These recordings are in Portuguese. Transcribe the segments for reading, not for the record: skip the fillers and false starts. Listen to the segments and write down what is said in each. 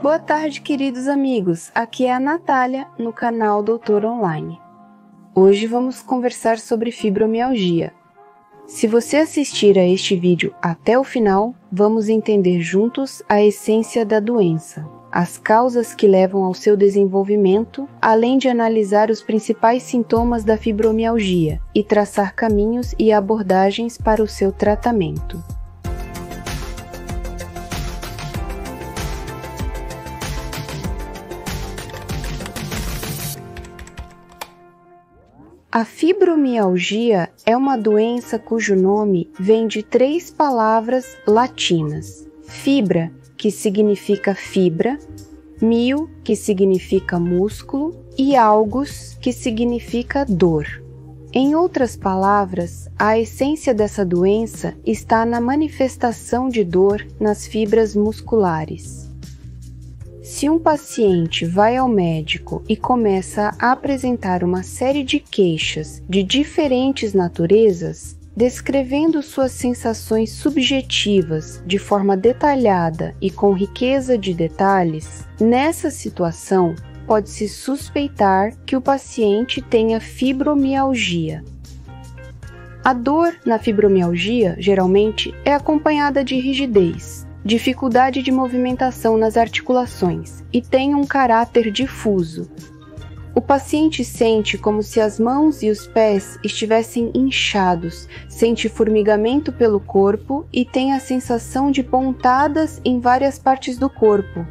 Boa tarde, queridos amigos. Aqui é a Natália, no canal Doutor Online. Hoje vamos conversar sobre fibromialgia. Se você assistir a este vídeo até o final, vamos entender juntos a essência da doença, as causas que levam ao seu desenvolvimento, além de analisar os principais sintomas da fibromialgia e traçar caminhos e abordagens para o seu tratamento. A fibromialgia é uma doença cujo nome vem de 3 palavras latinas: fibra, que significa fibra, mio, que significa músculo, e algus, que significa dor. Em outras palavras, a essência dessa doença está na manifestação de dor nas fibras musculares. Se um paciente vai ao médico e começa a apresentar uma série de queixas de diferentes naturezas, descrevendo suas sensações subjetivas de forma detalhada e com riqueza de detalhes, nessa situação pode-se suspeitar que o paciente tenha fibromialgia. A dor na fibromialgia geralmente é acompanhada de rigidez, dificuldade de movimentação nas articulações e tem um caráter difuso. O paciente sente como se as mãos e os pés estivessem inchados, sente formigamento pelo corpo e tem a sensação de pontadas em várias partes do corpo.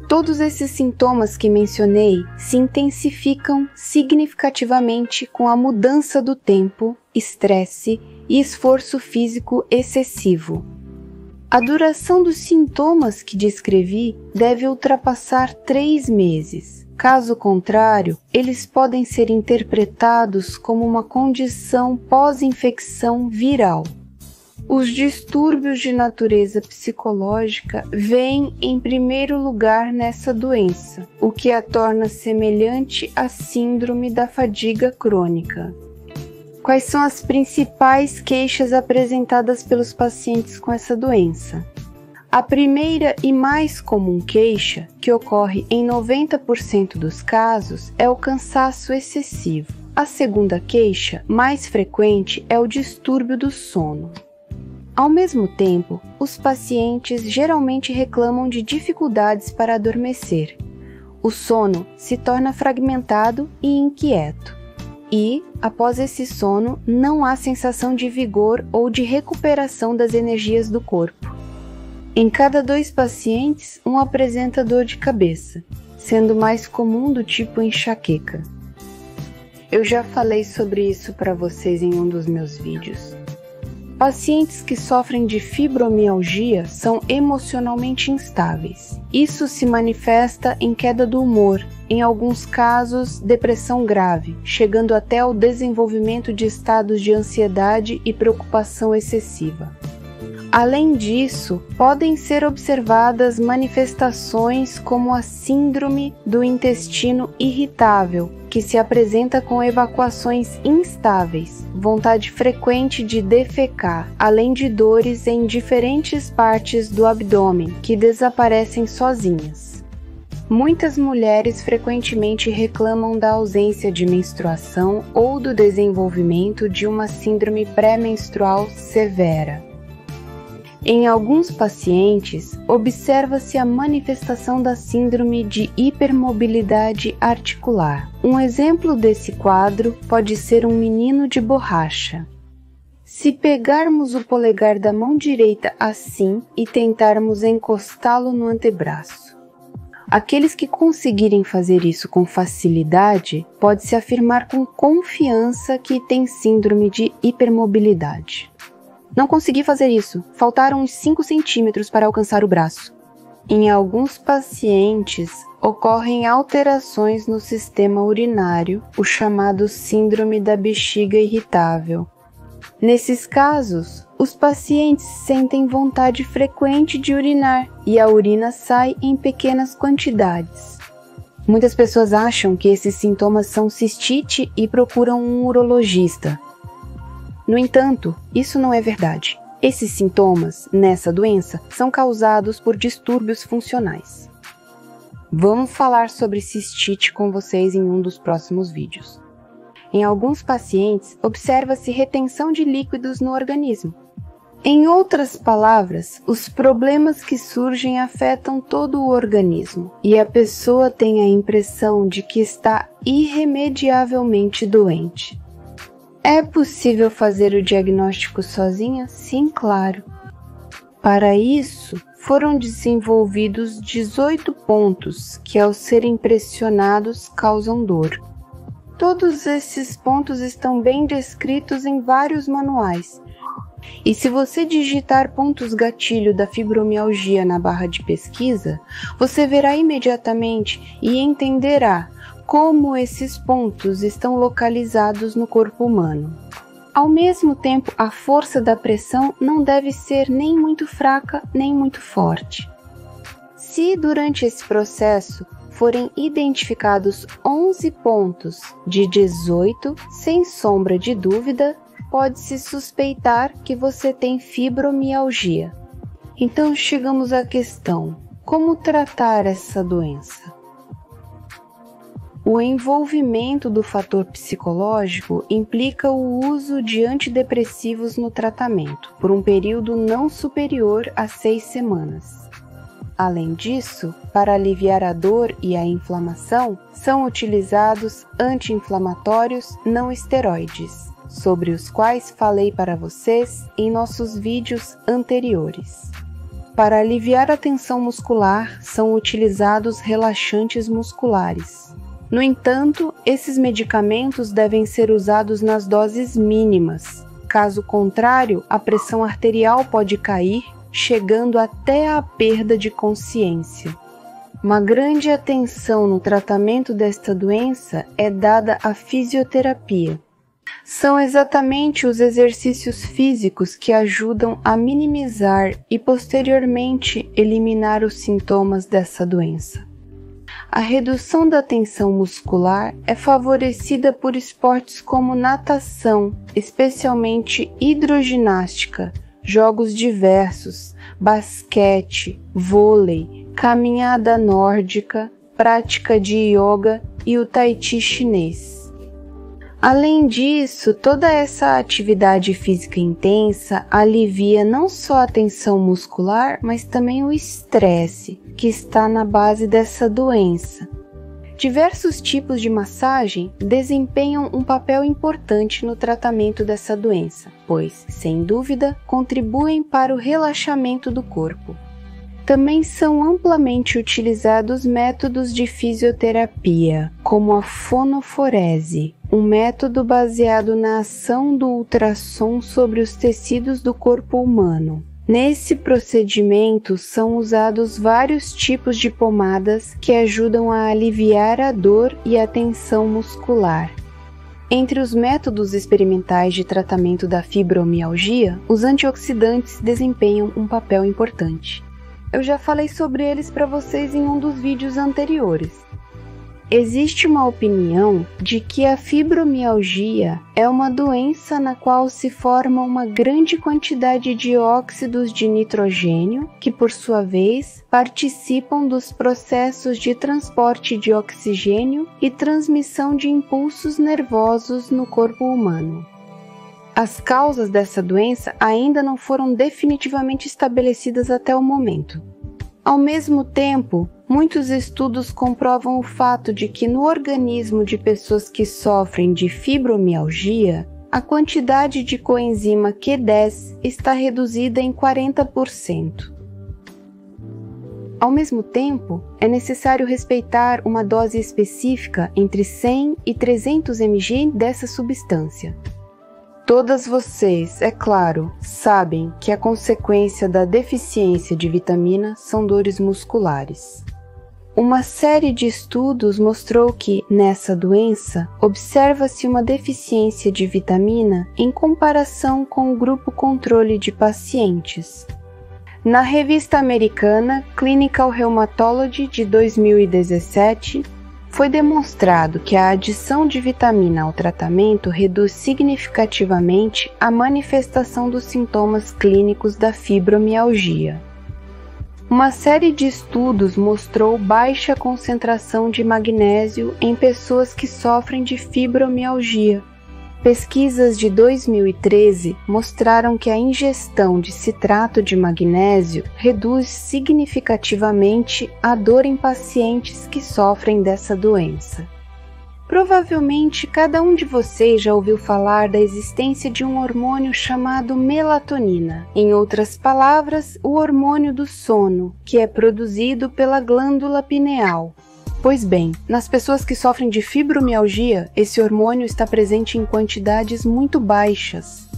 Todos esses sintomas que mencionei se intensificam significativamente com a mudança do tempo, estresse e esforço físico excessivo. A duração dos sintomas que descrevi deve ultrapassar 3 meses. Caso contrário, eles podem ser interpretados como uma condição pós-infecção viral. Os distúrbios de natureza psicológica vêm em primeiro lugar nessa doença, o que a torna semelhante à síndrome da fadiga crônica. Quais são as principais queixas apresentadas pelos pacientes com essa doença? A primeira e mais comum queixa, que ocorre em 90% dos casos, é o cansaço excessivo. A segunda queixa, mais frequente, é o distúrbio do sono. Ao mesmo tempo, os pacientes geralmente reclamam de dificuldades para adormecer. O sono se torna fragmentado e inquieto. E, após esse sono, não há sensação de vigor ou de recuperação das energias do corpo. Em cada 2 pacientes, um apresenta dor de cabeça, sendo mais comum do tipo enxaqueca. Eu já falei sobre isso para vocês em um dos meus vídeos. Pacientes que sofrem de fibromialgia são emocionalmente instáveis. Isso se manifesta em queda do humor, em alguns casos, depressão grave, chegando até ao desenvolvimento de estados de ansiedade e preocupação excessiva. Além disso, podem ser observadas manifestações como a síndrome do intestino irritável, que se apresenta com evacuações instáveis, vontade frequente de defecar, além de dores em diferentes partes do abdômen, que desaparecem sozinhas. Muitas mulheres frequentemente reclamam da ausência de menstruação ou do desenvolvimento de uma síndrome pré-menstrual severa. Em alguns pacientes, observa-se a manifestação da síndrome de hipermobilidade articular. Um exemplo desse quadro pode ser um menino de borracha. Se pegarmos o polegar da mão direita assim e tentarmos encostá-lo no antebraço. Aqueles que conseguirem fazer isso com facilidade, pode-se afirmar com confiança que tem síndrome de hipermobilidade. Não consegui fazer isso, faltaram uns 5 centímetros para alcançar o braço. Em alguns pacientes, ocorrem alterações no sistema urinário, o chamado síndrome da bexiga irritável. Nesses casos, os pacientes sentem vontade frequente de urinar e a urina sai em pequenas quantidades. Muitas pessoas acham que esses sintomas são cistite e procuram um urologista. No entanto, isso não é verdade. Esses sintomas, nessa doença, são causados por distúrbios funcionais. Vamos falar sobre cistite com vocês em um dos próximos vídeos. Em alguns pacientes, observa-se retenção de líquidos no organismo. Em outras palavras, os problemas que surgem afetam todo o organismo e a pessoa tem a impressão de que está irremediavelmente doente. É possível fazer o diagnóstico sozinha? Sim, claro. Para isso, foram desenvolvidos 18 pontos que, ao serem pressionados, causam dor. Todos esses pontos estão bem descritos em vários manuais. E se você digitar pontos gatilho da fibromialgia na barra de pesquisa, você verá imediatamente e entenderá como esses pontos estão localizados no corpo humano. Ao mesmo tempo, a força da pressão não deve ser nem muito fraca nem muito forte. Se durante esse processo forem identificados 11 pontos de 18, sem sombra de dúvida, pode-se suspeitar que você tem fibromialgia. Então chegamos à questão: como tratar essa doença? O envolvimento do fator psicológico implica o uso de antidepressivos no tratamento, por um período não superior a 6 semanas. Além disso, para aliviar a dor e a inflamação, são utilizados anti-inflamatórios não esteroides, sobre os quais falei para vocês em nossos vídeos anteriores. Para aliviar a tensão muscular, são utilizados relaxantes musculares. No entanto, esses medicamentos devem ser usados nas doses mínimas. Caso contrário, a pressão arterial pode cair, chegando até a perda de consciência. Uma grande atenção no tratamento desta doença é dada à fisioterapia. São exatamente os exercícios físicos que ajudam a minimizar e posteriormente eliminar os sintomas dessa doença. A redução da tensão muscular é favorecida por esportes como natação, especialmente hidroginástica, jogos diversos, basquete, vôlei, caminhada nórdica, prática de yoga e o tai chi chinês. Além disso, toda essa atividade física intensa alivia não só a tensão muscular, mas também o estresse, que está na base dessa doença. Diversos tipos de massagem desempenham um papel importante no tratamento dessa doença, pois, sem dúvida, contribuem para o relaxamento do corpo. Também são amplamente utilizados métodos de fisioterapia, como a fonoforese, um método baseado na ação do ultrassom sobre os tecidos do corpo humano. Nesse procedimento são usados vários tipos de pomadas que ajudam a aliviar a dor e a tensão muscular. Entre os métodos experimentais de tratamento da fibromialgia, os antioxidantes desempenham um papel importante. Eu já falei sobre eles para vocês em um dos vídeos anteriores. Existe uma opinião de que a fibromialgia é uma doença na qual se forma uma grande quantidade de óxidos de nitrogênio, que por sua vez participam dos processos de transporte de oxigênio e transmissão de impulsos nervosos no corpo humano. As causas dessa doença ainda não foram definitivamente estabelecidas até o momento. Ao mesmo tempo, muitos estudos comprovam o fato de que no organismo de pessoas que sofrem de fibromialgia, a quantidade de coenzima Q10 está reduzida em 40%. Ao mesmo tempo, é necessário respeitar uma dose específica entre 100 e 300 mg dessa substância. Todas vocês, é claro, sabem que a consequência da deficiência de vitamina são dores musculares. Uma série de estudos mostrou que, nessa doença, observa-se uma deficiência de vitamina em comparação com o grupo controle de pacientes. Na revista americana Clinical Rheumatology de 2017, foi demonstrado que a adição de vitamina ao tratamento reduz significativamente a manifestação dos sintomas clínicos da fibromialgia. Uma série de estudos mostrou baixa concentração de magnésio em pessoas que sofrem de fibromialgia. Pesquisas de 2013 mostraram que a ingestão de citrato de magnésio reduz significativamente a dor em pacientes que sofrem dessa doença. Provavelmente cada um de vocês já ouviu falar da existência de um hormônio chamado melatonina, em outras palavras, o hormônio do sono, que é produzido pela glândula pineal. Pois bem, nas pessoas que sofrem de fibromialgia, esse hormônio está presente em quantidades muito baixas.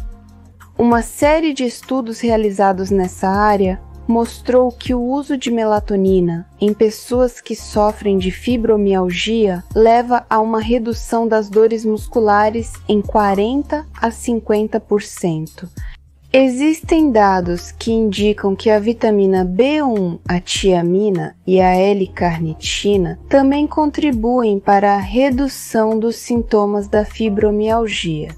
Uma série de estudos realizados nessa área mostrou que o uso de melatonina em pessoas que sofrem de fibromialgia leva a uma redução das dores musculares em 40 a 50%. Existem dados que indicam que a vitamina B1, a tiamina e a L-carnitina também contribuem para a redução dos sintomas da fibromialgia.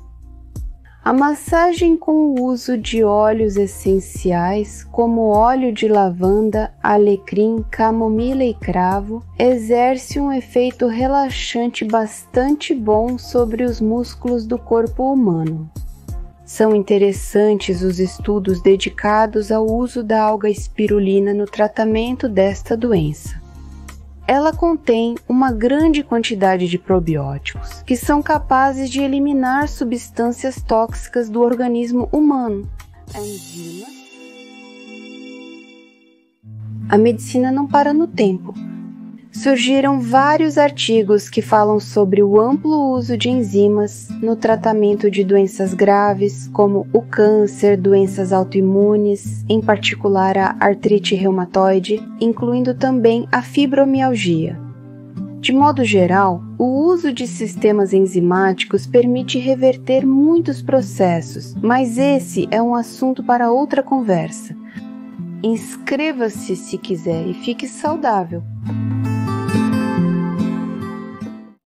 A massagem com o uso de óleos essenciais, como óleo de lavanda, alecrim, camomila e cravo, exerce um efeito relaxante bastante bom sobre os músculos do corpo humano. São interessantes os estudos dedicados ao uso da alga espirulina no tratamento desta doença. Ela contém uma grande quantidade de probióticos, que são capazes de eliminar substâncias tóxicas do organismo humano. A medicina não para no tempo. Surgiram vários artigos que falam sobre o amplo uso de enzimas no tratamento de doenças graves, como o câncer, doenças autoimunes, em particular a artrite reumatoide, incluindo também a fibromialgia. De modo geral, o uso de sistemas enzimáticos permite reverter muitos processos, mas esse é um assunto para outra conversa. Inscreva-se se quiser e fique saudável!